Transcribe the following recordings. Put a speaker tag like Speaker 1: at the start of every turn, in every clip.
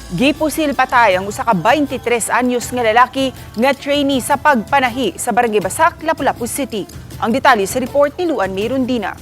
Speaker 1: Gipusil patay ang usa ka 23 anyos nga lalaki nga trainee sa pagpanahi sa Barangay Basak, Lapu-Lapu City. Ang detalye sa report ni Luan Mirundina.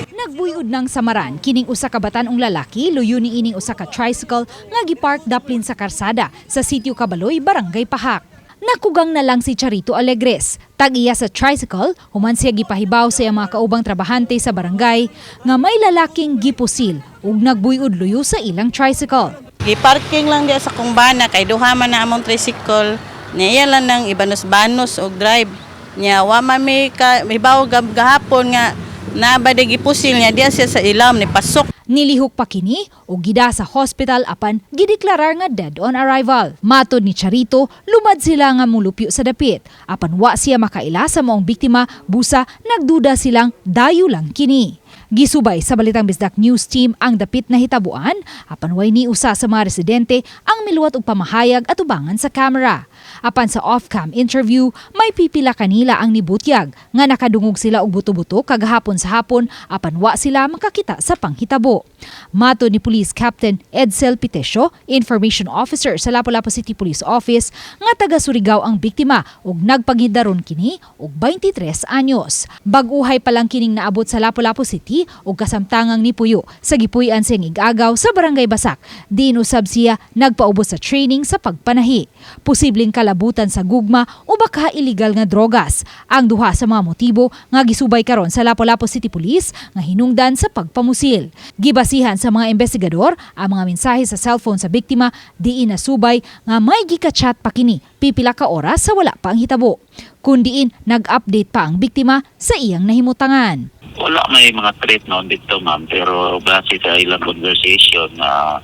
Speaker 2: Nagbuyod ng samaran kining usa ka batan-ong lalaki luyo ni ining usa ka tricycle nga gipark daplin sa karsada sa Sitio Cabaloy, Barangay Pahak. Nakugang na lang si Charito Alegres. Tag-iya sa tricycle, human siya gipahibaw sa mga kaubang trabahante sa barangay nga may lalaking gipusil ug nagbuyod luyo sa ilang tricycle.
Speaker 3: Giparking lang diya sa kumbana kay duha man na among tricycle. Niya lang nang ibanos-banos og drive. Nya wa man may hibaw gahapon nga nabada gipusil niya diya siya sa ilam ni pasok.
Speaker 2: Nilihok pa kini o gida sa hospital apan gideklarar nga dead on arrival. Matod ni Charito, lumad sila nga mulupyo sa dapit. Apan wa siya makaila sa maong biktima, busa nagduda silang dayo lang kini. Gisubay sa Balitang Bisdak News Team ang dapit na hitabuan, apan way ni usa sa mga residente ang miluwat og pamahayag at ubangan sa kamera. Apan sa off-cam interview, may pipila kanila ang nibutyag nga nakadungog sila og buto-buto kagahapon sa hapon apan wa sila makakita sa panghitabo. Mato ni Police Captain Edsel Pitesio, Information Officer sa Lapu-Lapu City Police Office, nga taga Surigao ang biktima ug nagpangidaron kini og 23 anyos. Bag-uhay pa lang kining naabot sa Lapu-Lapu City ug kasamtangang nipuyo sa gipuy-an siyang igagaw sa Barangay Basak. Diin usab siya nagpaubos sa training sa pagpanahi. Posibleng kalabutan sa gugma o baka illegal nga drogas. Ang duha sa mga motibo nga gisubay karon sa Lapu-Lapu City Police nga hinungdan sa pagpamusil. Gibasihan sa mga investigador ang mga mensahe sa cellphone sa biktima diin nasubay nga may gika-chat pa kini pipila ka oras sa wala pa ang hitabo. Kundiin nag-update pa ang biktima sa iyang nahimutangan.
Speaker 4: Wala may mga threat noon dito, ma'am, pero base sa ilang conversation na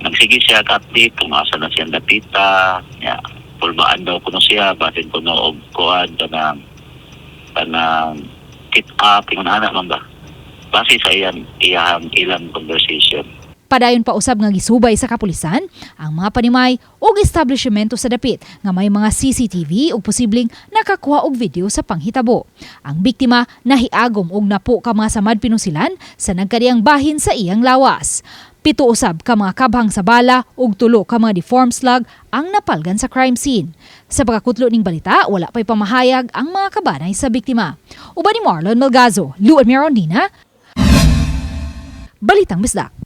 Speaker 4: nagsige siya ka-update kung asa na siya napita, pulbaan daw kuno siya, batin kuno og kuan kanang kit up, yung anak man ba? Base sa ilang conversation.
Speaker 2: Padayon pa usab nga gisubay sa kapulisan ang mga panimay ug establishmento sa dapit nga may mga CCTV ug posibleng nakakuha og video sa panghitabo. Ang biktima nahiagom og napo ka mga samad pinusilan sa nagkadiyang bahin sa iyang lawas. 7 usab ka mga kabhang sa bala ug 3 ka mga deformed slug ang napalgan sa crime scene. Sa pagkakutlo ning balita, wala pay pamahayag ang mga kabanay sa biktima. Uban ni Marlon Melgazo, Luan Mirondina, Balitang Bisdak.